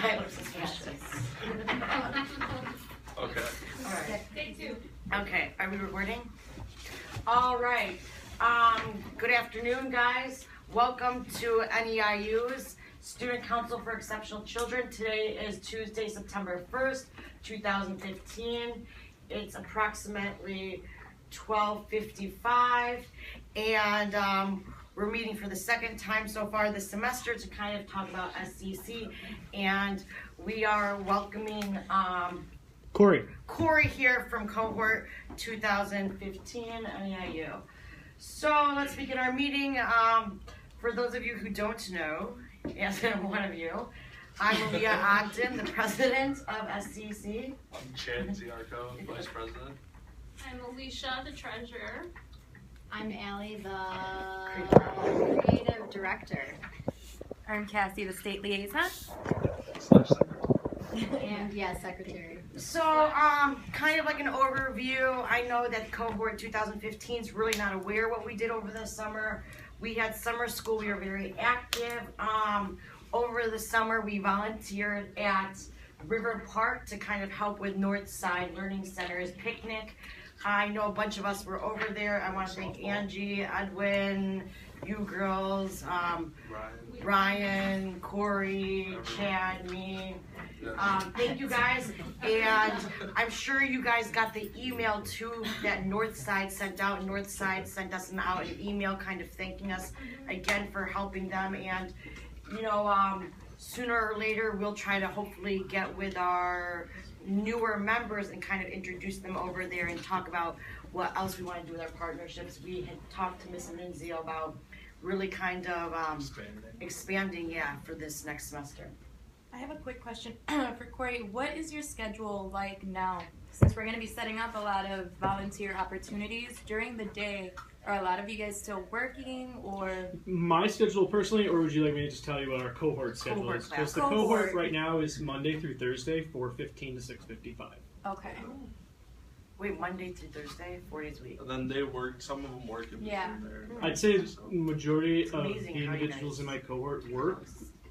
I was suspicious. Okay. All right. Day 2. Okay, are we recording? All right. Good afternoon, guys. Welcome to NEIU's Student Council for Exceptional Children. Today is Tuesday, September 1st, 2015. It's approximately 12:55, and we're meeting for the second time so far this semester to kind of talk about SCC, and we are welcoming Corey here from cohort 2015 NEIU. So let's begin our meeting. For those of you who don't know, yes, one of you, I'm Leah Ogden, the president of SCC. I'm Chad Ziarko, vice president. I'm Alicia, the treasurer. I'm Allie, the creative director. I'm Cassie, the state liaison. And secretary. So, kind of like an overview, I know that cohort 2015 is really not aware what we did over the summer. We had summer school, we were very active. Over the summer, we volunteered at River Park to kind of help with Northside Learning Center's picnic. I know a bunch of us were over there. I want to thank Angie, Edwin, you girls, Brian, Corey, Chad, me. Thank you guys, and I'm sure you guys got the email too that Northside sent out. Northside sent us out an email kind of thanking us again for helping them, and you know, sooner or later we'll try to hopefully get with our newer members and kind of introduce them over there and talk about what else we want to do with our partnerships. We had talked to Miss Lindsay about really kind of expanding, for this next semester. I have a quick question for Corey. What is your schedule like now? Since we're going to be setting up a lot of volunteer opportunities during the day, are a lot of you guys still working, or? My schedule personally, or would you like me to just tell you what our cohort schedule is? Because the cohort right now is Monday through Thursday, 4:15 to 6:55. Okay. Wait, Monday through Thursday, 4 days a week. And then they work, some of them work in between there. I'd say the majority of amazing the how you individuals guys- in my cohort work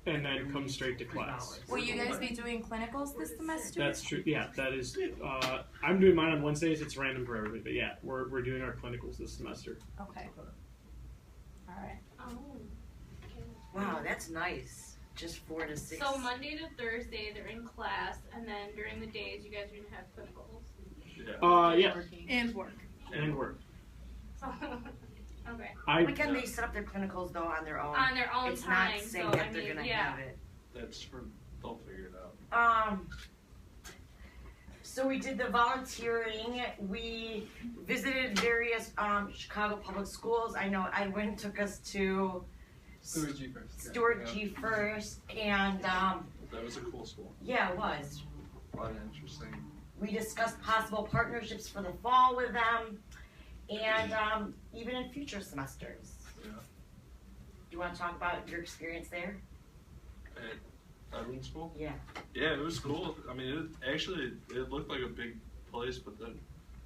and then come straight to class. Will you guys be doing clinicals this semester? That's true. Yeah, that is. I'm doing mine on Wednesdays. It's random for everybody, but yeah, we're doing our clinicals this semester. Okay. All right. Wow, that's nice. Just 4 to 6. So Monday to Thursday, they're in class, and then during the days, you guys are going to have clinicals. Yeah. And work. And work. Okay. When can they set up their clinicals though on their own? On their own it's time. not saying so, that they're gonna have it. That's for, they'll figure it out. So we did the volunteering. We visited various Chicago public schools. I know Edwin took us to Stuart G. First, and that was a cool school. yeah, it was. A lot of interesting. We discussed possible partnerships for the fall with them, and even in future semesters. Yeah. Do you want to talk about your experience there? At Edwin School? Yeah. Yeah, it was cool. I mean, it looked like a big place, but then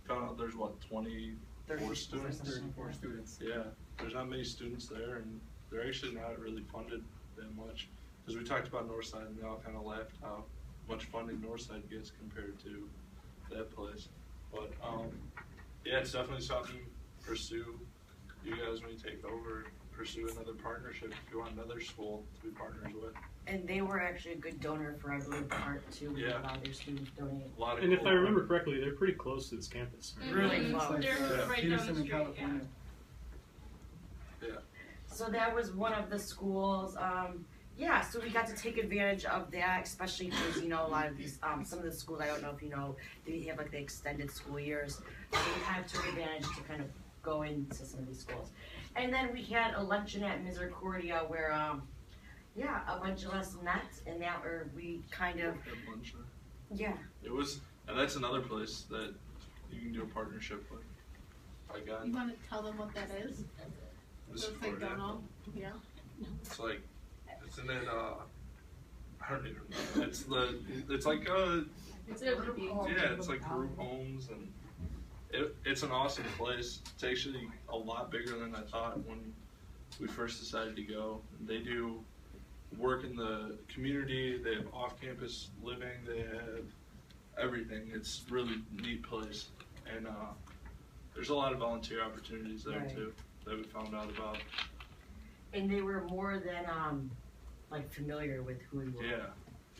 found out there's 24 students. 34 students. Yeah, there's not many students there, and they're actually not really funded that much. Because we talked about Northside, and they all kind of laughed how much funding Northside gets compared to that place. But yeah, it's definitely something to pursue. You guys, when you take over, pursue another partnership if you want another school to be partners with. And they were actually a good donor for, I believe, Art too. Yeah. A lot of their students donate. A lot of And if cool I remember correctly, they're pretty close to this campus. Really close. Like, They're right down the Peterson in street, California. So that was one of the schools. Yeah, so we got to take advantage of that, especially because, you know, a lot of these, some of the schools, I don't know if you know, they have like the extended school years. So we kind of took advantage to kind of go into some of these schools. And then we had a luncheon at Misericordia where, a bunch of us met, and that where we kind of, at lunch. yeah. It was, and that's another place that you can do a partnership with. You want to tell them what that is? This So is if they Florida. don't know. Yeah. It's like, isn't it? I don't even know. It's like It's a group home. yeah, it's like group homes, and it's an awesome place. It's actually a lot bigger than I thought when we first decided to go. They do work in the community. They have off-campus living. They have everything. It's a really neat place, and there's a lot of volunteer opportunities there too that we found out about. And they were more than like familiar with who we were.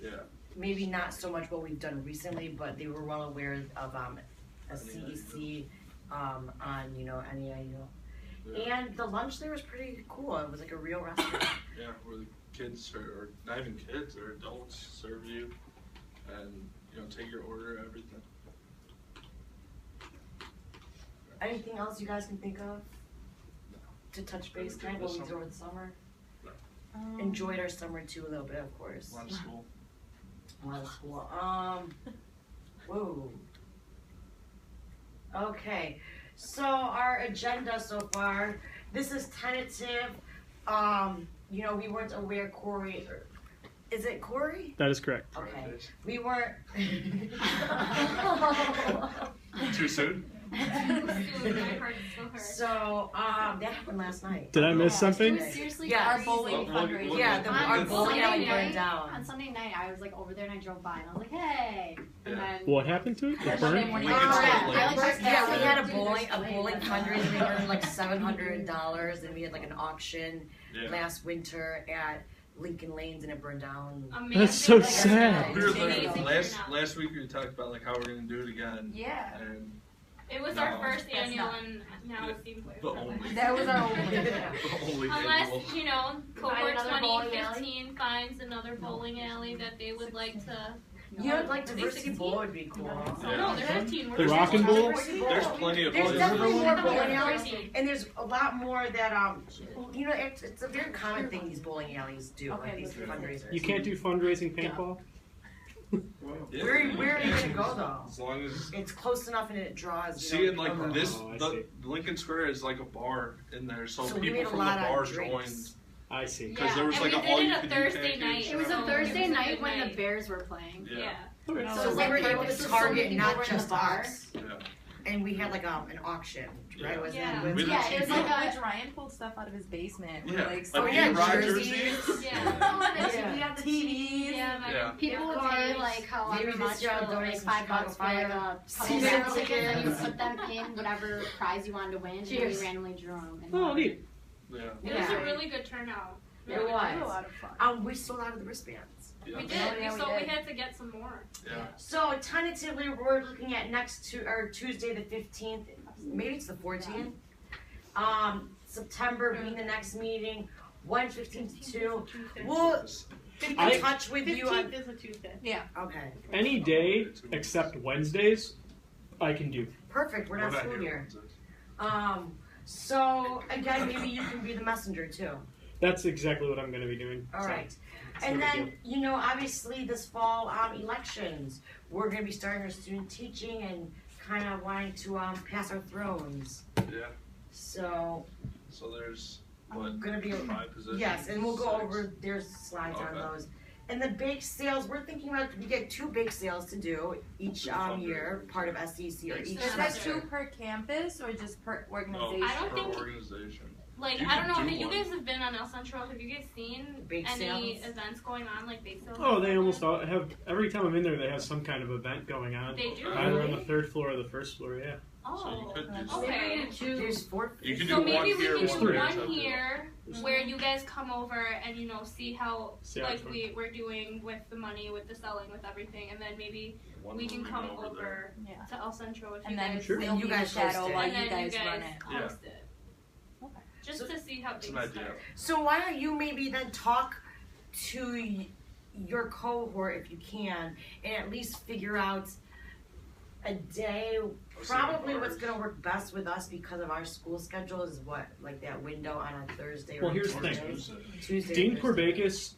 Yeah. Maybe not so much what we've done recently, but they were well aware of a CEC on NEIU. Yeah. And the lunch there was pretty cool. It was like a real restaurant. Yeah, where the kids or not even kids or adults serve you, and take your order, everything. Anything else you guys can think of to touch base tonight while we do over the summer? Enjoyed our summer too a little bit, of course. A lot of school. A lot of school. Whoa. Okay, so our agenda so far. This is tentative. We weren't aware Corey. Is it Corey? That is correct. Okay. We weren't. Too soon? So that happened last night. Did I miss something? It was seriously Yeah, Our crazy. bowling fundraiser. Yeah, our bowling alley burned down. On Sunday night, I was like over there and I drove by and I was like, hey. And Yeah. then What happened to it? It Monday burned? morning. We can start Yeah, later. I like Yeah, we had a Dude, bowling there's fundraiser. We earned like $700, and we had like an auction Yeah. last winter at Lincoln Lanes, and it burned down. That's so sad. We were Amazing there turnout. last week. We talked about like how we're gonna do it again. Yeah. And It was No. our first That's annual, not- and now it seems like the only. That was our only. The only Unless, annual. cohort another bowling 2015 finds another bowling alley that they would like to. Like diversity bowl would be cool. Yeah. No, they're 15. The Rockin' Bowl? There's plenty of There's places. definitely more bowling There's alleys, 14. and there's a lot more that it's a very common thing these bowling alleys do, like these fundraisers. You can't do fundraising paintball? Yeah. Where are you gonna go though? As long as It's close enough and it draws. see, and like people. this, Oh, I the see. Lincoln Square is like a bar in there, so So we people made a from lot the of bar drinks. joined. I see. Because there was and like we a did all it you a could Thursday eat night. it was a So Thursday it was a night good when the night. Bears were playing. Yeah. Okay. So we were able to So target many not people were in the just bar. us, Yeah. and we had like an auction, right? Yeah. Was Yeah. it? We Yeah, it was like Which a. Ryan pulled stuff out of his basement. Yeah. Like, Oh, Like yeah, Aaron Rodgers jerseys. jeans. Yeah. We had the TVs. Yeah, my Yeah. People would cars. pay like however Maybe this much year for I'll donate like some $5 Chicago for like Fire. a couple Season raffle tickets, and you tickets. put them in whatever prize you wanted to win, and Cheers. we randomly drew them. Oh, neat. Yeah. It was a really good turnout. It Really good was. It was a turnout. lot of fun. We sold out of the wristbands. Yeah. We did. Yeah, we So did. we had to get some more. Yeah. So tentatively, we're looking at Tuesday the 15th. Maybe it's the 14th. September being the next meeting. 1:15 to 2. We'll keep I- in touch with you on. 15th is a Tuesday. Okay, Any day except Wednesdays, I can do. perfect. We're not school here. So again, maybe you can be the messenger too. That's exactly what I'm going to be doing. All so right. it's And no big then, obviously this fall, elections. We're going to be starting our student teaching and kind of wanting to pass our thrones. Yeah. So, So there's what? going to be 5 positions. yes, and we'll go 6? over, there's slides on Okay. those. And the bake sales, we're thinking about, we get 2 bake sales to do each year, part of SEC or each Is that semester. 2 per campus or just per No, organization? I don't per think- organization. Like, You I don't know, can do have you one. guys have been on El Central, have you guys seen Bake any sales? events going on, like bake sales? Oh, they almost all have. Every time I'm in there, they have some kind of event going on. They do? Either on the 3rd floor or the 1st floor, yeah. Oh, So you could do okay. There's 4. You can So do maybe one we here, can There's do three. one here where you guys come over and see how See how like it's fun. we're doing with the money, with the selling, with everything, and then maybe One we can come there. over Yeah. to El Central if And you then guys Sure. we'll And be you the guys shadow host it. while and you then guys run it. Yeah. host it. Okay. Just So- to see how It's things an idea. start. So why don't you maybe then talk to your cohort if you can, and at least figure out a day. Probably what's going to work best with us because of our school schedule is like that window on a Thursday or Well, a here's the Tuesday. thing. Tuesday. Dean Thursday. Corbacus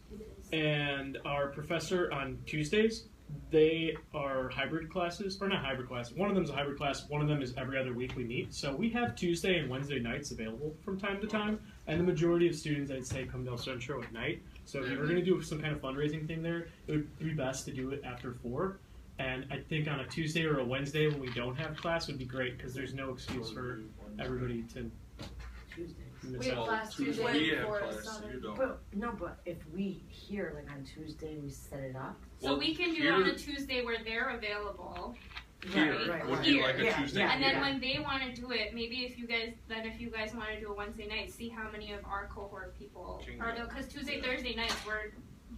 and our professor on Tuesdays, they are hybrid classes, or not hybrid classes. One of them is a hybrid class, one of them is every other week we meet. So we have Tuesday and Wednesday nights available from time to time, and the majority of students, I'd say, come to El Centro at night. So if you were going to do some kind of fundraising thing there, it would be best to do it after 4. And I think on a Tuesday or a Wednesday when we don't have class would be great because there's no excuse for everybody to. Tuesdays. miss We have out. class Tuesday Tuesday we have before class, Sunday. you don't. But if we here, like on Tuesday, we set it up. So Well, we can do it on a Tuesday where they're available. Here, Right, would here. be like a Yeah, Tuesday. yeah. And then when they want to do it, maybe if you guys want to do a Wednesday night, see how many of our cohort people Can are go. there. Because Tuesday, Yeah. Thursday nights we're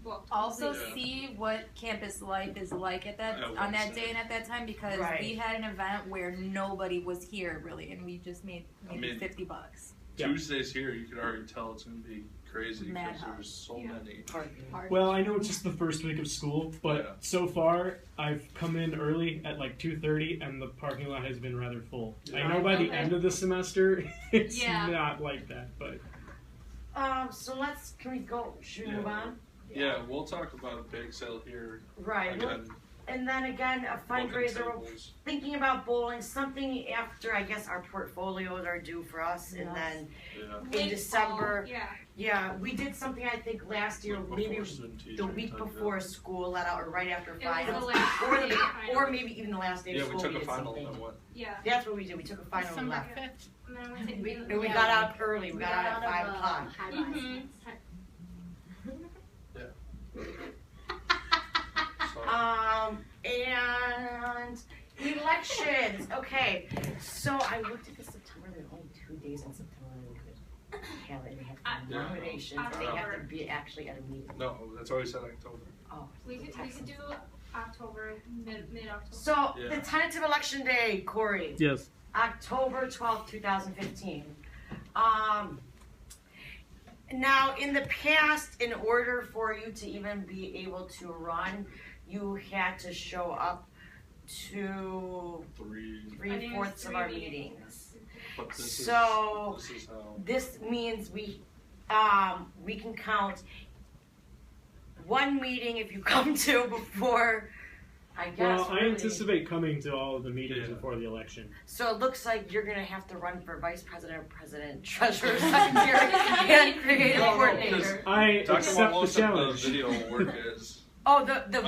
booked. Also, completely. see what campus life is like at that At on that Wednesday. day and at that time, because Right. we had an event where nobody was here really, and we just made maybe I mean, $50. Yeah. Tuesdays here, you can already tell it's gonna be crazy because Madhouse. there's so Yeah. many. Hard. Well, I know it's just the first week of school, but Yeah. so far I've come in early at like 2:30, and the parking lot has been rather full. I know by the Okay. end of the semester, it's Yeah. not like that, but So can we go, should we move Yeah. on? Yeah, we'll talk about a bake sale here Right, well, again. and then again, a welcome fundraiser, we're tables. thinking about bowling, something after, I guess, our portfolios are due for us, and then Yeah. in Late December, fall, yeah. yeah, we did something, I think, last year, Before maybe student the teacher week type before deal. school let out, or right after It was finals, the last or, day of finals. or maybe even the last day of Yeah, we school, took a did final something. and went. Yeah. That's what we did, we took a final and December left. 5th. And then I went to And we got out early, we got out at 5 o'clock. Mhm. So, And elections. Okay, so I looked at the September. There are only 2 days in September that we could have it. They have to be Yeah. nominations. They have to be actually at a meeting. no, that's always said October. Oh, We could do October, mid October. So Yeah. the tentative election day, Corey, yes. October 12th, 2015. Now, in the past, in order for you to even be able to run, you had to show up to 3/4 of our meetings. But this So- is, this is how. This means we can count one meeting if you come to before, I guess. Well, I really. anticipate coming to all of the meetings Yeah. before the election. So it looks like you're gonna have to run for vice president, president, treasurer, secretary, and creative No, no, coordinator. I Talk about accept the most of challenge. the video work is. Oh, the video will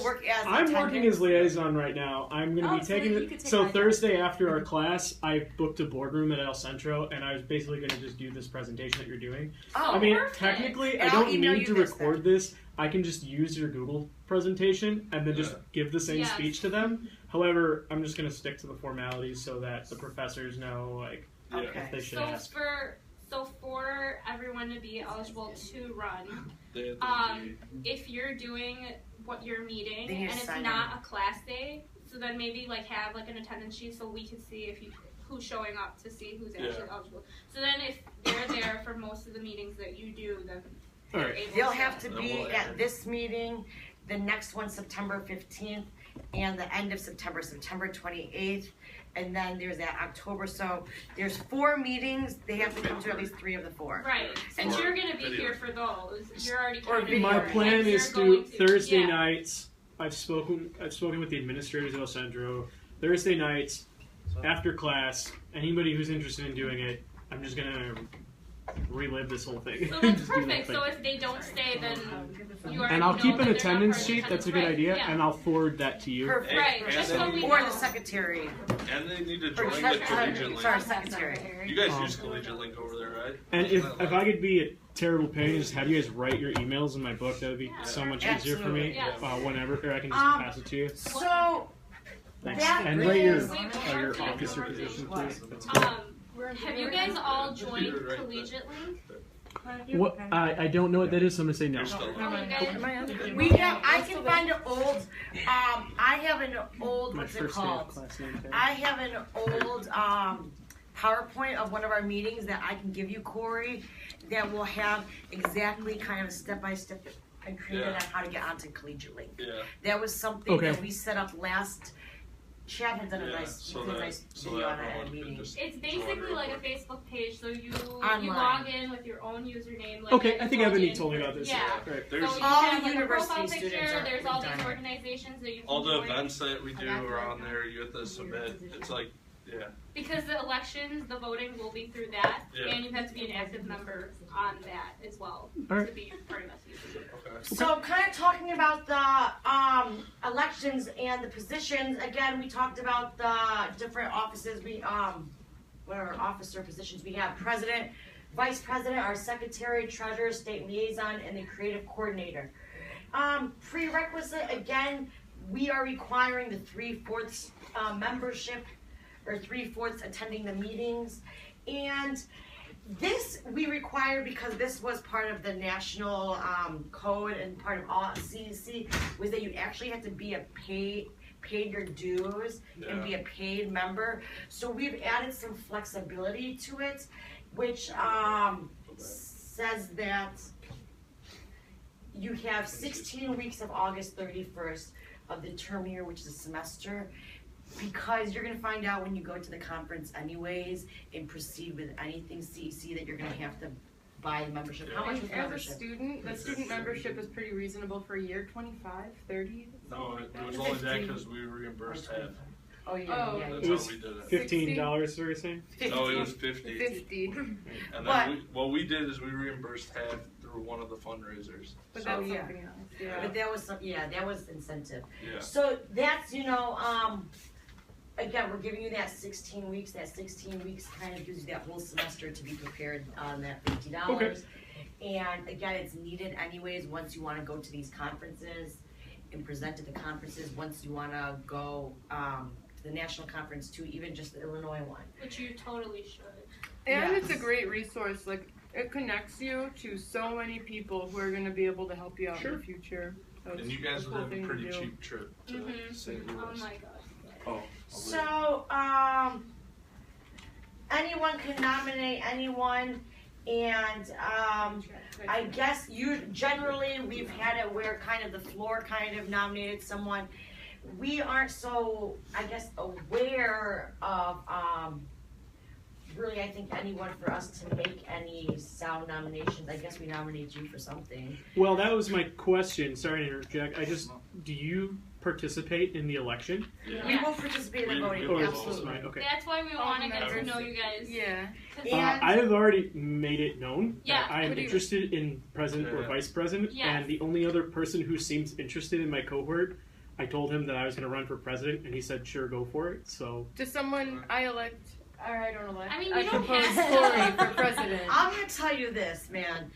Attendance. work as I'm working attendance. as liaison right now. I'm going to Oh, be so taking you it. could take So my job. Thursday after our class, I booked a boardroom at El Centro, and I was basically going to just do this presentation that you're doing. Oh, I mean, perfect. technically, And I I'll don't email need you to this record this. I can just use your Google presentation and then just Yeah. give the same Yes. speech to them. However, I'm just going to stick to the formalities so that the professors know, like, Yeah. Okay. if they should So ask. for everyone to be eligible to run, They have to if you're doing what you're meeting Then you and it's sign not a class day, so then maybe like have like an attendance sheet so we can see who's showing up to see who's actually Yeah. eligible. So then if they're there for most of the meetings that you do, then they're Alright. able They'll to. have to Then be we'll at add. this meeting, the next one September 15th, and the end of September, September 28th, and then there's that October. So there's 4 meetings. They have to come to at least 3 of the 4. Right, since Or you're gonna be video. here for those, you're already Or kind of video. My there, plan and is you're to going Thursday yeah. nights. I've spoken with the administrators of El Centro. Thursday nights after class, anybody who's interested in doing it, I'm just gonna relive this whole thing. So that's Just do the perfect. thing. So if they don't stay, then you already And I'll know keep that an they're not attendance part of sheet. That's a good attendance. idea, Right, yeah. and I'll forward that to you. Perfect. Right, And just then so you- we Or know. the secretary. And they need to Or join the treasurer. collegiate link. Sorry, secretary. You guys Oh. use collegiate link over there, right? And Isn't if that I could be a terrible pain and just have you guys write your emails in my book, that would be Yeah. so much easier for me. Absolutely. Yeah. Whenever, or I can just Um, pass it to you. So Thanks. that And write your is- your officer position too. That's good. Have you guys all joined Computer right Collegiate Link? What I don't know what that is, so I'm gonna say no. You're still Oh, you guys, we have. I can find an old. I have an old. My What's it first day of called? class name tag. I have an old PowerPoint of one of our meetings that I can give you, Corey, that will have exactly kind of a step-by-step and created Yeah. on how to get onto Collegiate Link. Yeah. That was something Okay. that we set up last. Chad had done a Yeah, nice, so did a that- nice so video that on it at a everyone can meeting. just it's join basically real like a quick. Facebook page, so you Online. log in with your own username. Like Okay, I think log Ebony in told me for- about this. Yeah. Right. There's So you All have the like a university profile students picture, are- there's we've all done these it. organizations that you can all the join. events that we do are on there. You have to submit. It's like, yeah. Because the elections, the voting will be through that, Yeah. and you have to be an active member on that as well Alright. to be part of SU. Okay. So kind of talking about the elections and the positions, again, we talked about the different offices, what are officer positions? We have president, vice president, our secretary, treasurer, state liaison, and the creative coordinator. Prerequisite, again, we are requiring the 3/4 membership, or 3/4 attending the meetings. And this we require because this was part of the national code and part of all CEC, was that you actually have to be paid your dues and be a paid member. So we've added some flexibility to it, which says that you have 16 weeks of August 31st of the term year, which is a semester, because you're going to find out when you go to the conference anyways and proceed with anything CEC that you're going to have to buy the membership. How much was the As a membership? student, the student membership is pretty reasonable for a year, 25, 30? No, it was only that because we reimbursed half. Oh, yeah, Oh. yeah, That's yeah. how we did it. $15, were you saying? No, it was 50. 50. And But- then what we did is we reimbursed half through one of the fundraisers. But So, that's yeah. something else. Yeah. But that was that was incentive. yeah. So that's, again, we're giving you that 16 weeks. That 16 weeks kind of gives you that whole semester to be prepared on that $50. And again, it's needed anyways once you want to go to these conferences and present at the conferences, once you want to go to the national conference too, even just the Illinois one. Which you totally should. And it's a Yes. great resource. Like, it connects you to so many people who are going to be able to help you out in the future. So And it's you guys a would cool have a thing to pretty do. cheap trip to St. Oh Louis. my god. Oh, So, anyone can nominate anyone, and I guess generally we've had it where kind of the floor kind of nominated someone. We aren't so, I guess, aware of really, I think, anyone for us to make any sound nominations. I guess we nominate you for something. Well, that was my question. Sorry to interject. Do you participate in the election? yeah. We will participate in the voting, We will. absolutely. Right, okay. That's why we want to get to members. know you guys. Yeah. And I have already made it known Yeah. that I am What do you- interested in president or Yeah. vice president, Yes. and the only other person who seems interested in my cohort, I told him that I was going to run for president, and he said, "Sure, go for it." So To someone I elect, or I don't elect, I mean, you don't propose have Corey to. for president. I'm gonna tell you this, man.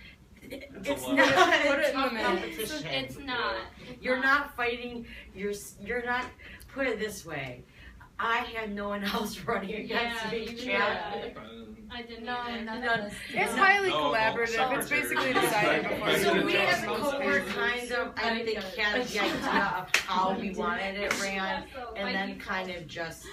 It's a It's lot. not Put it a in tough the minutes. competition. It's not. It's You're not fighting. You're not. Put it this way. I had no one else running against Yeah, me, you Chad. I didn't No, either. none None. of us. It's No. highly No, collaborative. It's secretary. basically decided before Yeah. So you we do as a most cohort things. kind of, I think, had the idea of how we wanted it ran, and then kind of just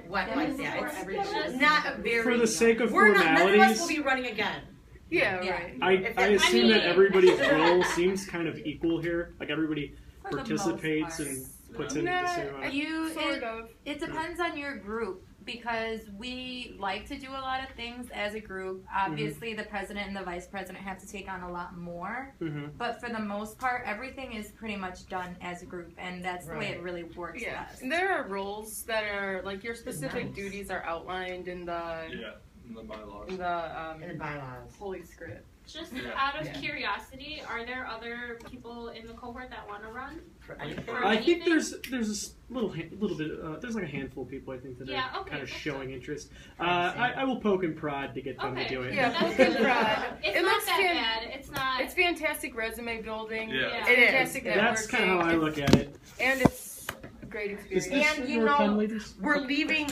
went like that. It's not a very. for the sake of We're not. None of us will formalities, be running again. Yeah, Yeah. right. I If that- assume I that mean- everybody's role seems kind of equal here. Like everybody For the most participates part. and puts in No, the same amount. You Sort of. It depends on your group because we like to do a lot of things as a group. Obviously, the president and the vice president have to take on a lot more, Mhm. but for the most part, everything is pretty much done as a group, and that's the way it really works Yeah. best. And there are roles that are, like, your specific Nice. duties are outlined in the, Yeah, in the bylaws. in the, In the bylaws. holy script. Just Yeah. out of Yeah. curiosity, are there other people in the cohort that want to run? For anything. For I think anything? there's a little bit there's like a handful of people I think that Yeah, are okay, kind of that's showing good. interest. I will poke and prod to get them to Okay. do it. Yeah, That's poke and good. prod. It's It not looks that fan- bad. It's not. It's fantastic resume building. Yeah. Yeah. It's fantastic networking. That's kind of how I look at it. And it's a great Is experience. this And you your pen, know, ladies? we're leaving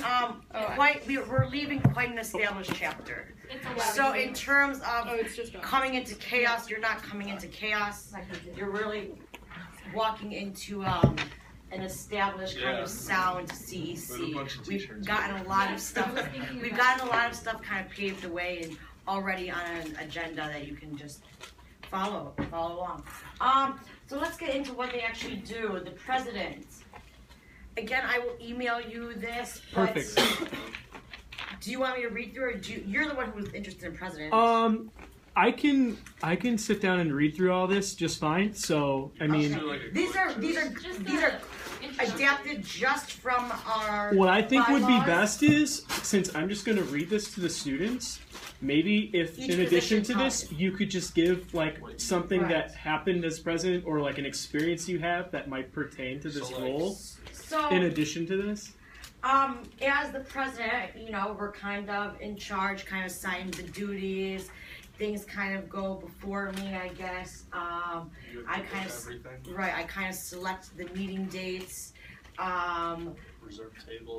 we're leaving quite an established chapter. It's a So in terms Oh, of it's just coming into chaos, you're not coming into chaos. You're really walking into an established kind Yeah. of sound With a CEC. bunch of We've t-shirts. gotten a lot of stuff. I was thinking We've about gotten a lot of stuff kind of paved the way and already on an agenda that you can just follow along. So let's get into what they actually do. The president. Again, I will email you this. But Perfect. do you want me to read through, or you're the one who was interested in president? I can sit down and read through all this just fine. So I mean, Do like a These are Just adapted just from our. what I think would be bylaws. best is, since I'm just going to read this to the students, maybe if Each in addition position to this, you could just give like something Right. that happened as president or like an experience you have that might pertain to this So, like, role So in addition to this. As the president, you know, we're kind of in charge, kind of assigning the duties. Things kind of go before me, I guess. You I do kind of everything. right. I kind of select the meeting dates.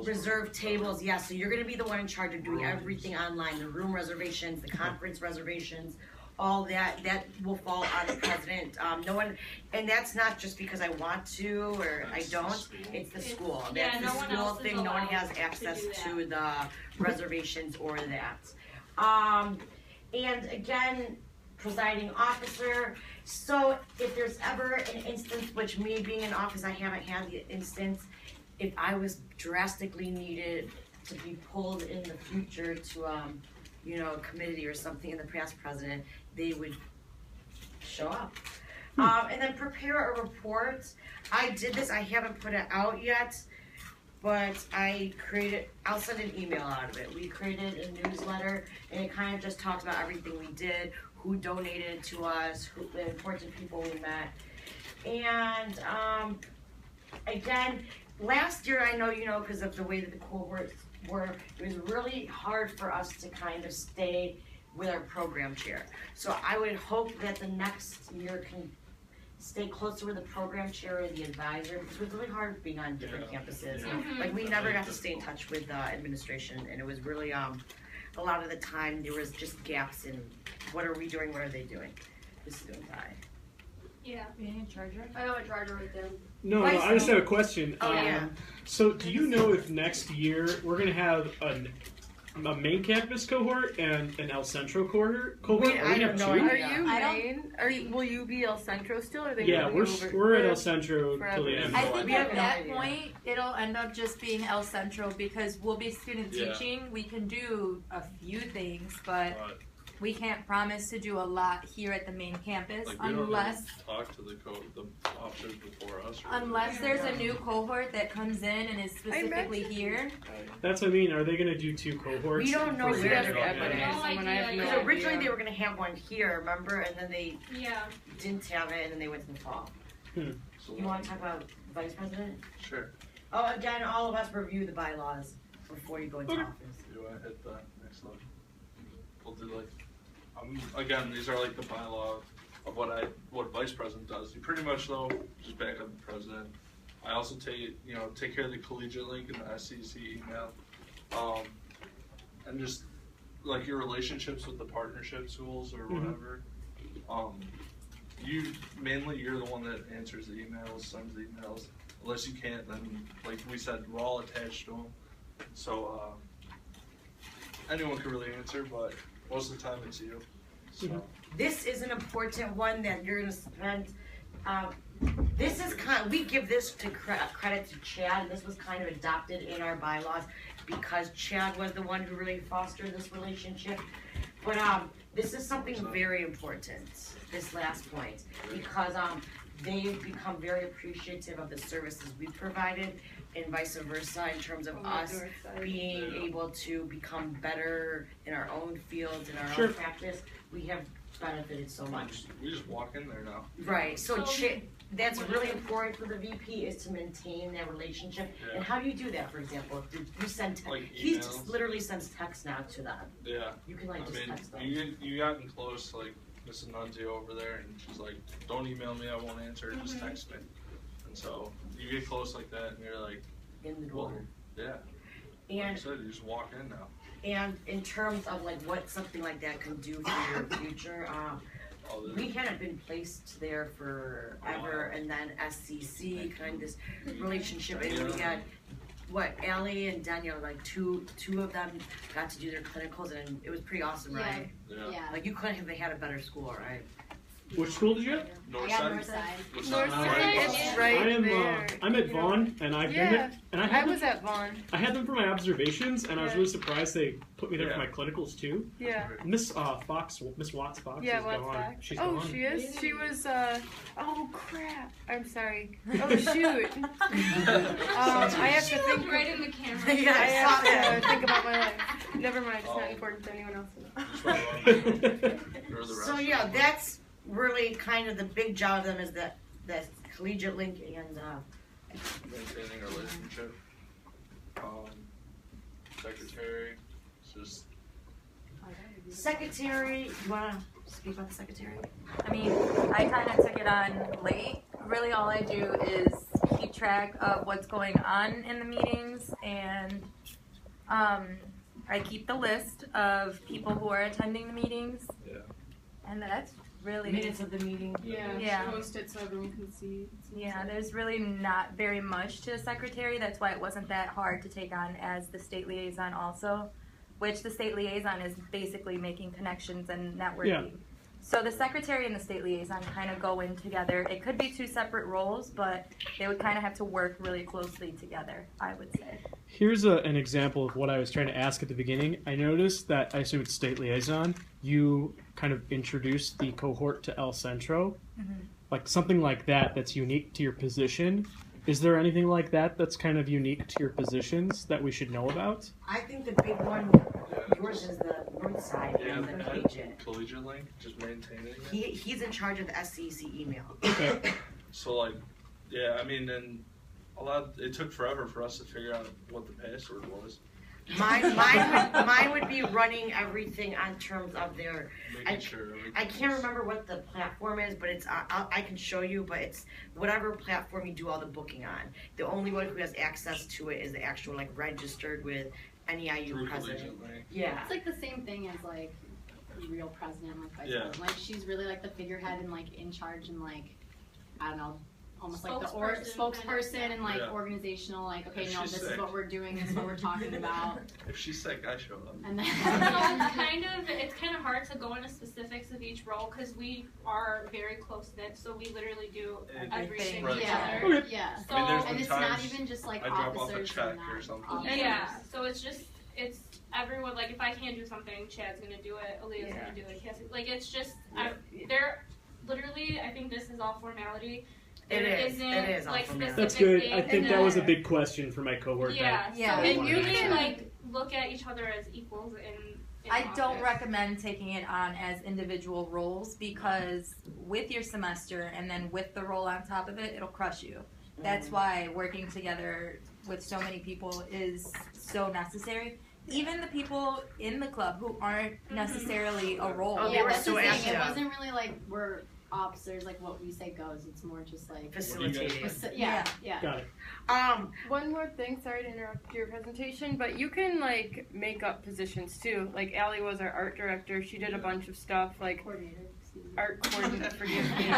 Reserve tables. Yeah. So you're gonna be the one in charge of doing Rooms. everything online, the room reservations, the conference reservations, all that. That will fall on the president. No one, and that's not just because I want to or I That's the don't. school. It's the It's- school. yeah, That's no the one school else is thing. No one allowed has to access do to that. the reservations or that. And again, presiding officer. So if there's ever an instance, which me being in office, I haven't had the instance, if I was drastically needed to be pulled in the future to, you know, a committee or something in the past president, they would show up. And then prepare a report. I did this, I haven't put it out yet, but I'll send an email out of it. We created a newsletter and it kind of just talks about everything we did, who donated to us, the important people we met. And again, last year, I know, you know, because of the way that the cohorts were, it was really hard for us to kind of stay with our program chair. So I would hope that the next year can stay closer with the program chair or the advisor, because it was really hard being on different campuses. Mhm. Like, we never got to stay in touch with administration, and it was really, a lot of the time, there was just gaps in what are we doing, what are they doing? This is doing fine. Yeah. You need a charger? I have a charger right there. No, Vice- I just have a question. Oh, yeah. So, do you know if next year we're going to have a main campus cohort and an El Centro cohort? Wait, Are I we have gonna no have two? Are idea. you I don't- main? Will you be El Centro still, or are they Yeah, moving over? we're at El Centro Forever. till the end. I of think We have at no that idea. point, it'll end up just being El Centro because we'll be student Yeah. teaching. We can do a few things, but But, we can't promise to do a lot here at the main campus like, we don't unless even talk to the officers before us. Or unless there's a new cohort that comes in and is specifically here. That's what I mean. Are they going to do two cohorts? We don't know for where the- they're Yeah, going. but No someone I have idea. no Because originally idea. they were gonna have one here, remember? And then they Yeah. didn't have it, and then they went to the fall. So, You wanna talk about vice president? Sure. Oh, again, all of us review the bylaws before you go into Okay. office. Do I hit the next one? We'll do like, again, these are like the bylaw of what vice president does. You pretty much though just back up the president. I also take care of the collegiate link and the SCC email, and just like your relationships with the partnership schools or Mhm. whatever. You're the one that answers the emails, sends the emails. Unless you can't, then like we said, we're all attached to them. So anyone can really answer, but most of the time it's you. So This is an important one that you're gonna spend, this is we give this to credit to Chad, and this was kind of adopted in our bylaws because Chad was the one who really fostered this relationship. But, this is something very important, this last point, because, they've become very appreciative of the services we provided and vice versa in terms of On the us north side. being able to become better in our own fields, in our Sure. own practice. We have benefited so much. we just walk in there now. Right, so So- that's really important for the VP is to maintain that relationship. Yeah. And how do you do that, for example? Did you send Like he emails. just literally sends text now to them. Yeah. You can like I just text them. mean, you gotten close, like Mrs. Nunzio over there, and she's like, "Don't email me, I won't answer. Just text me." And so you get close like that, and you're like, In the "Well, door. yeah." Like I And said, you just walk in now. and in terms of like what something like that can do for your future, All the- we hadn't been placed there forever, and then SCC kind of this relationship, and we had Allie and Danielle, like two of them got to do their clinicals, and it was pretty awesome, Yeah. right? Yeah. Yeah. Like you couldn't have had a better school, right? Which school did you have? North I got side. north side. What's North that? side, Right. it's right I am. there. I'm at You know? Vaughn, and I've been Yeah. there, and I I had was at Vaughn. I had them for my observations, and I was Yeah. really surprised they put me there Yeah. for my clinicals too. Yeah. Miss Miss Watts Fox Yeah, is what's gone. that? She's Oh, gone. she is? She was, oh crap. I'm sorry. Oh shoot. I have to think. Right in the camera. Yeah, I I saw have that. to think about my life. Never mind, it's not Oh. important to anyone else. Just walk around. You're the So rest. yeah, that's really kind of the big job of them is that collegiate link and Maintaining a relationship. Secretary, it's just Secretary, you wanna speak about the secretary? I mean, I kind of took it on late. Really, all I do is keep track of what's going on in the meetings, and I keep the list of people who are attending the meetings. Yeah. And that's really Minutes of the meeting. Yeah. Post it so everyone can see. Yeah, there's really not very much to a secretary. That's why it wasn't that hard to take on as the state liaison also, which the state liaison is basically making connections and networking. Yeah. So the secretary and the state liaison kind of go in together. It could be two separate roles, but they would kind of have to work really closely together, I would say. Here's an example of what I was trying to ask at the beginning. I noticed that, I assume it's state liaison, you kind of introduced the cohort to El Centro. Like something like that that's unique to your position. Is there anything like that that's kind of unique to your positions that we should know about? I think the big one, yours is the north side yeah, and the collegiate. collegiate link, just maintaining it. He's in charge of the SEC email. Okay. So like, yeah, I mean, and it took forever for us to figure out what the password was. Mine would be running everything on terms of their. Making sure everything I can't was- remember what the platform is, but it's I can show you. But it's whatever platform you do all the booking on. The only one who has access to it is the actual like registered with NEIU through president. collegiate link. Yeah. It's like the same thing as like real president, like vice Yeah. president. Like she's really like the figurehead and like in charge and like I don't know, almost like the spokesperson and like Yeah. organizational. Like okay, If no, she's this sick. is what we're doing. This is what we're talking about. If she's sick, I show up. And then So it's kind of hard to go into specifics of each role because we are very close knit. So we literally do everything Right. yeah, together. yeah. So I mean, there's And been it's not times even just like I drop off a officers check and that. or something. Officers. yeah, so it's everyone. Like if I can't do something, Chad's gonna do it. Aaliyah's Yeah. gonna do it. Cassie, like it's just they're literally. I think this is all formality. It There is. isn't, It is all like, formality. That's good. specific I think things that was a that- big question for my cohort. Yeah, Yeah. so And we you really can- like look at each other as equals in I don't office. recommend taking it on as individual roles because with your semester and then with the role on top of it, it'll crush you. That's why working together with so many people is so necessary. Even the people in the club who aren't necessarily a role. Oh, they Yeah, were that's so the thing. active. It wasn't really like we're officers, like what we say goes. It's more just like Facilitating. yeah. Got it. One more thing, sorry to interrupt your presentation, but you can like make up positions too. Like Allie was our art director. She did a bunch of stuff like Coordinator. Excuse me. art coordinator. Forgive me.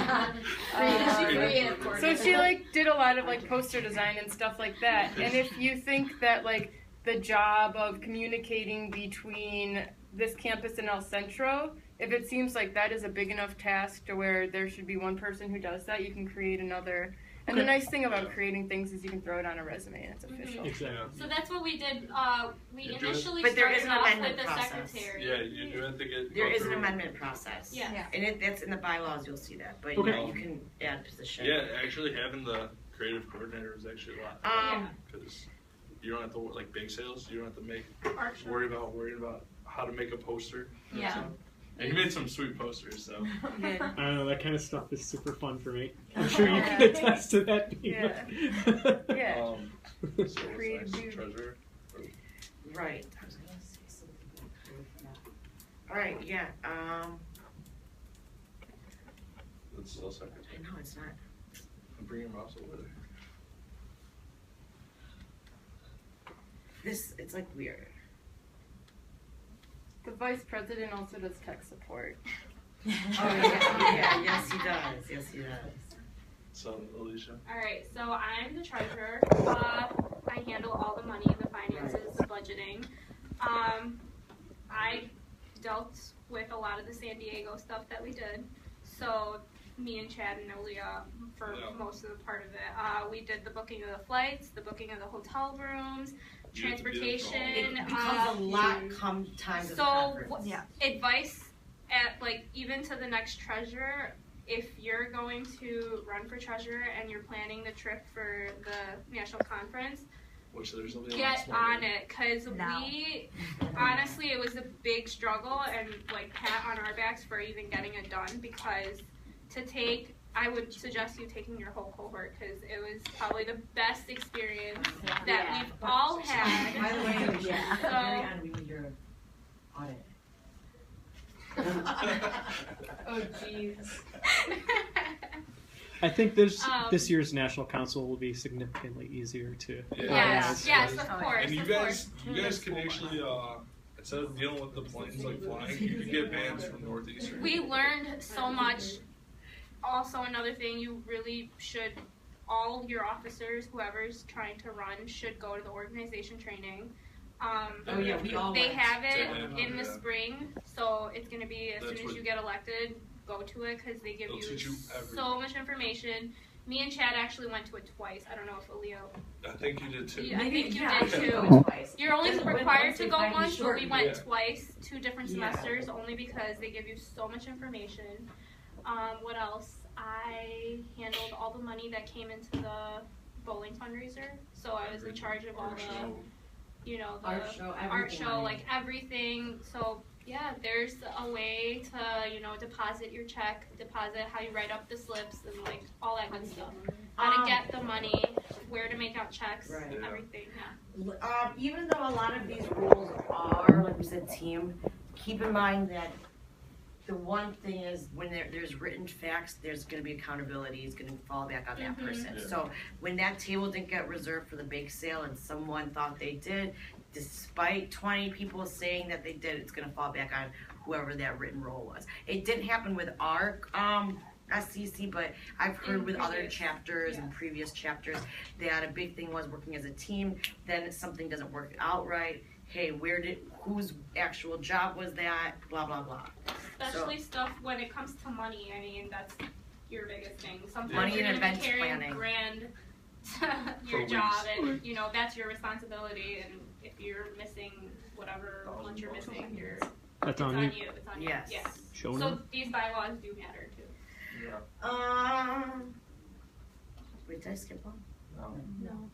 Creative So coordinator. she like did a lot of like poster design and stuff like that. And if you think that like the job of communicating between this campus and El Centro, if it seems like that is a big enough task to where there should be one person who does that, you can create another. And the nice thing about creating things is you can throw it on a resume and it's official. Exactly. So that's what we did. We You do it. initially But there started is an off with amendment the process. secretary. Yeah, you do have to get. There go is an through- amendment process. Yeah. And that's in the bylaws, you'll see that. But Okay. yeah, you can add position. Yeah, actually having the creative coordinator is actually a lot. Um, Because you don't have to like bake sales. You don't have to make Art show. worrying about how to make a poster. Yeah. So, and you made some sweet posters, so. I don't know, that kind of stuff is super fun for me. I'm sure you can attest to that, Pima. Yeah. So what's Creative next? beauty. Treasurer. right. I was gonna say something. All right, yeah. That's still secretary. No, it's not. Bring your mouse over there. It's like weird. The vice president also does tech support. Oh yeah, yes he does. Yes he does. So, Alicia. All right, so I'm the treasurer. I handle all the money, the finances, the budgeting. I dealt with a lot of the San Diego stuff that we did. So me and Chad and Aaliyah for most of the part of it. We did the booking of the flights, the booking of the hotel rooms, transportation. It becomes a lot come time to the So conference. Yeah. advice at like even to the next treasurer, if you're going to run for treasurer and you're planning the trip for the national conference, Which there's only get on it, because No. we honestly it was a big struggle and like pat on our backs for even getting it done, because to take I would suggest you taking your whole cohort because it was probably the best experience that we've all had. By the way, we should, Yeah. at the very end, we need your audit. Oh, jeez. I think this year's national council will be significantly easier to. Yes, yes, of Oh, course, And you of guys, course. you guys can actually, instead of dealing with the planes like flying, you can get bands from Northeastern. We learned so much. Also, another thing you really should, all your officers, whoever's trying to run, should go to the organization training. Oh yeah, we all They went. have it Yeah. in the spring, so it's going to be as That's soon as what- you get elected, go to it because they give They'll you teach you so everything. much information. Me and Chad actually went to it twice. I don't know if Leo. I think you did too. Yeah. I think you yeah, did I too. went twice. You're only Because when- required once to they go find you once, but we short, went yeah. twice, 2 different Yeah. semesters, only because they give you so much information. What else? I handled all the money that came into the bowling fundraiser, so I was in charge of all Art the, show. you know, the Art show, everything. art show, like everything. So yeah, there's a way to, you know, deposit your check, deposit how you write up the slips, and like all that good stuff. How to get the money, where to make out checks, Right. Yeah. everything. Yeah. Even though a lot of these rules are, like we said, team, keep in mind that the one thing is when there's written facts, there's going to be accountability. It's going to fall back on that Mhm. person. Yeah. So when that table didn't get reserved for the bake sale and someone thought they did, despite 20 people saying that they did, it's going to fall back on whoever that written role was. It didn't happen with our SCC, but I've heard In with other previous, chapters and yeah. previous chapters that a big thing was working as a team. Then if something doesn't work out right, hey, whose actual job was that? Blah blah blah. Especially stuff when it comes to money. I mean, that's your biggest thing. Sometimes Money you're and gonna be event carrying planning. grand For your job, weeks. and you know that's your responsibility. And if you're missing whatever lunch you're missing, That's it's on on you. you. It's on Yes. you. Yes. Showing So up. these bylaws do matter too. Yeah. Wait, did I skip one? No.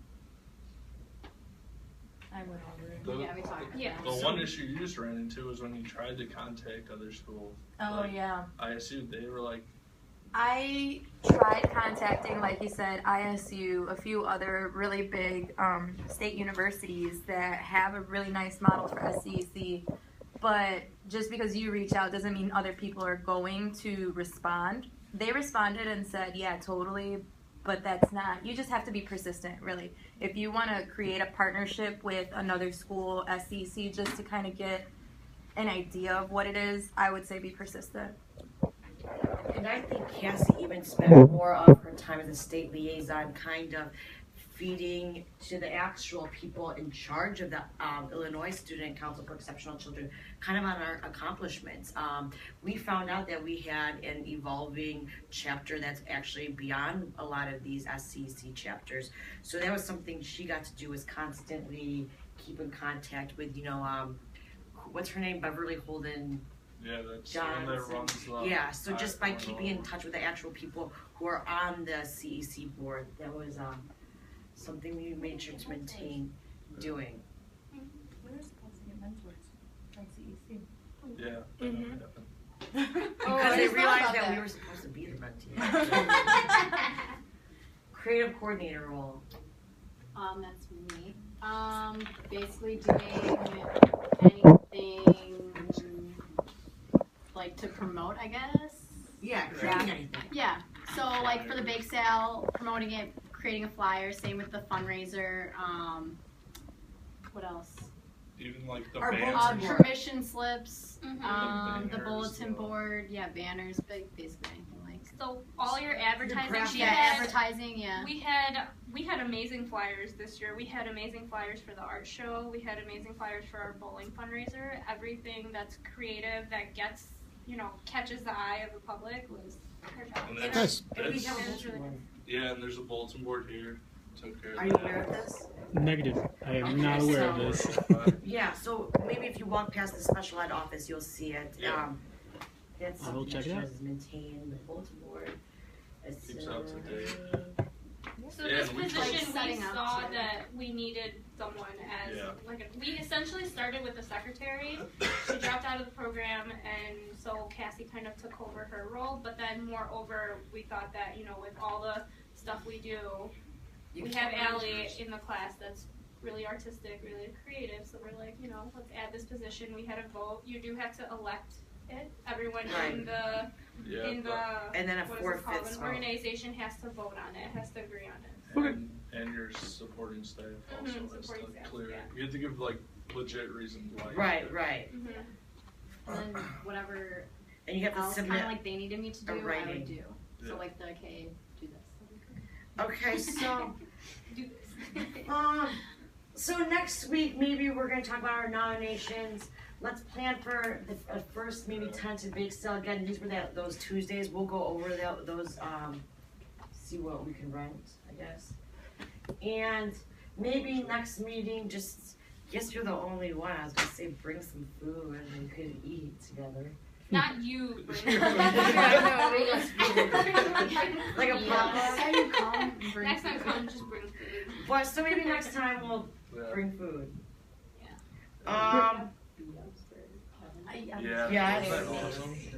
I went over it. The, Yeah, we talked about Yeah. the that. one issue you just ran into was when you tried to contact other schools. Oh Like, yeah. ISU, they were like, I tried contacting, like you said, ISU, a few other really big state universities that have a really nice model for SCEC, but just because you reach out doesn't mean other people are going to respond. They responded and said, yeah, totally, but that's not, you just have to be persistent, really. If you want to create a partnership with another school, SCEC, just to kind of get an idea of what it is, I would say be persistent. And I think Cassie even spent more of her time as a state liaison, kind of feeding to the actual people in charge of the Illinois Student Council for Exceptional Children, kind of on our accomplishments. We found out that we had an evolving chapter that's actually beyond a lot of these SCC chapters. So that was something she got to do, was constantly keep in contact with, what's her name, Beverly Holden. yeah, that's the one that runs the. Yeah, so just by I don't keeping know. in touch with the actual people who are on the CEC board, that was something we made sure to maintain doing. We were supposed to get mentors from CEC. Yeah. Mhm. That happened. Oh, Because I they just thought realized about that we that. were supposed to be the mentee. Creative coordinator role. That's me. Basically doing anything like to promote, I guess. Yeah, creating anything. Yeah. So like for the bake sale, promoting it, creating a flyer. Same with the fundraiser. What else? Even like the Our bands bulletin and board. Permission slips. Mhm. The banners, bulletin the- board. Yeah, banners. Basically anything like. So all your advertising, graphics. Yeah, advertising. Yeah. we had amazing flyers this year. We had amazing flyers for the art show. We had amazing flyers for our bowling fundraiser. Everything that's creative that gets, catches the eye of the public was her job. And And that's, and we that's, have a It was bulletin board. yeah, and there's a bulletin board here. Took care of Are you that. aware of this? Negative. I am Okay, not aware of so- this. Yeah, so maybe if you walk past the special ed office, you'll see it. Yeah. That's I will something check that it out. shows maintain the bulletin board. Keeps up to date. So Yeah, this and we position, tried setting we up saw to- that we needed someone as Yeah. we essentially started with the secretary. She dropped out of the program, and so Cassie kind of took over her role. But then, moreover, we thought that with all the stuff we do, we have Allie in the class that's really artistic, really creative. So we're like, let's add this position. We had a vote. You do have to elect it. Everyone in the And then a what is it fourth, called? fifth An vote. organization has to vote on it. Has to agree on it. And your supporting staff also Mhm, has supporting to staff, clear. yeah. You have to give like legit reasons why. you Right, did it. right. And then whatever And you have to else kind submit. of like they needed me to do, I writing. would do. Yeah. So like okay, do this. Okay, so Do this. so next week maybe we're gonna talk about our nominations. Let's plan for the first maybe tentative bake sale again. These were those Tuesdays. We'll go over those. See what we can rent, I guess. And maybe next meeting, just guess you're the only one. I was gonna say bring some food and we could eat together. Not you. Like a Next time you come, bring Next time, food. come just bring food. But so maybe next time we'll bring food. Yeah, Yeah, isn't that I- awesome? we-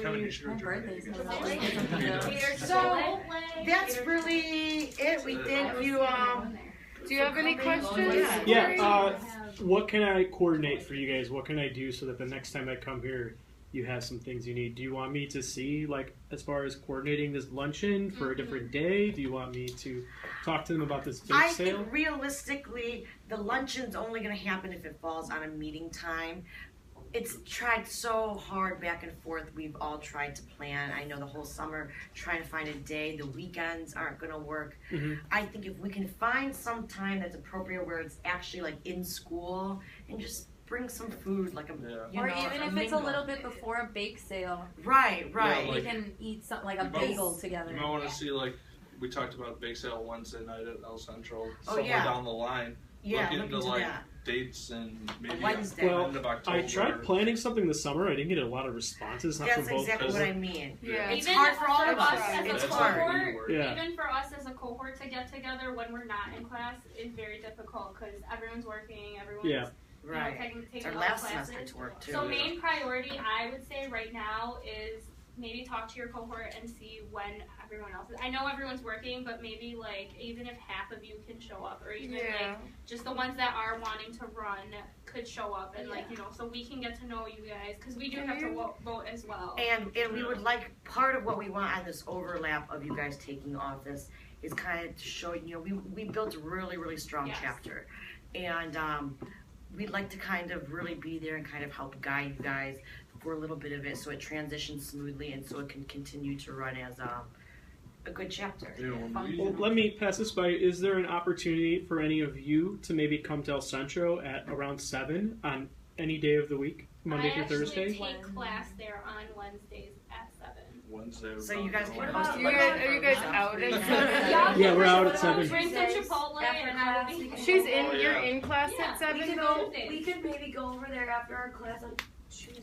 Kevin, you should My return it birthday's again. coming up. So that's really it. We thank you. Do you have any questions? Yeah, what can I coordinate for you guys? What can I do so that the next time I come here, you have some things you need? Do you want me to see, like, as far as coordinating this luncheon for a different day? Do you want me to talk to them about this bake I sale? think realistically, the luncheon's only going to happen if it falls on a meeting time. It's tried so hard back and forth. We've all tried to plan. I know the whole summer trying to find a day. The weekends aren't going to work. Mhm. I think if we can find some time that's appropriate where it's actually like in school and just bring some food, like a Yeah. Or even if it's a mingle. little bit before a bake sale, Right. Yeah, we like- can eat something like a You might- bagel together. You might want to see like we talked about bake sale Wednesday night at El Central. Oh, Somewhere yeah. down the line. Yeah, look look into into like that. dates and maybe Wednesday. Well, end of October. I tried planning something this summer. I didn't get a lot of responses. Not That's from both. exactly what I mean. Yeah. It's Even hard for all of us us. as It's a hard. cohort, Yeah. even for us as a cohort to get together when we're not in class is very difficult because everyone's working, everyone's Yeah. Right. taking It's our other last classes. semester to work too. So main priority, I would say right now is maybe talk to your cohort and see when everyone else is. I know everyone's working, but maybe like even if half of you can show up, or even like just the ones that are wanting to run could show up, and like so we can get to know you guys because we do have to vote as well. And we would like, part of what we want on this overlap of you guys taking office is kind of to show, we built a really, really strong Yes. chapter. And we'd like to kind of really be there and kind of help guide you guys for a little bit of it so it transitions smoothly and so it can continue to run as a good chapter. You know, when we- Well, let me pass this by. Is there an opportunity for any of you to maybe come to El Centro at around 7 on any day of the week, Monday I through actually Thursday? take class there on Wednesdays at 7. Wednesday. So you guys can host Are you guys out at 7? Yeah, we're out at 7. Bring some Chipotle and I will be. She's in. Oh, yeah. You're in class Yeah, at 7 we can though. go Tuesdays. We could maybe go over there after our class on Tuesday.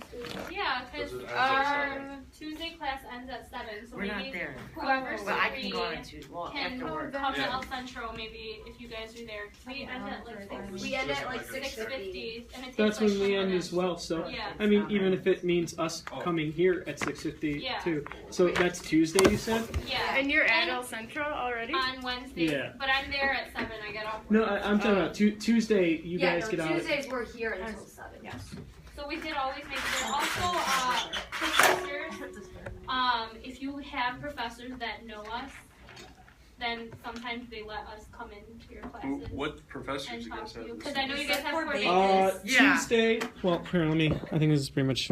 Yeah, because Does it end at our 7? Tuesday class ends at 7, so We're not maybe there. whoever's But I can free go on to, well, can after work. come to Yeah. El Centro maybe if you guys are there. We end at like We end at like 6:50, and it takes That's like when we 20 end minutes. as well. So, Yeah. I mean, even if it means us coming here at 6:50 Yeah. too. So that's Tuesday, you said? Yeah. And you're at And El Centro already? on Wednesday, Yeah. but I'm there at 7. I get off. No, work. I'm talking about Tuesday. You Yeah, guys no, get out. Tuesdays we're here until 7. Yes. So we did always make sure. Also, professors. If you have professors that know us, then sometimes they let us come into your classes What professors and you talk guys to have? you this because I know you guys have Or coordinators. Yeah. Tuesday. Well, here, let me. I think this is pretty much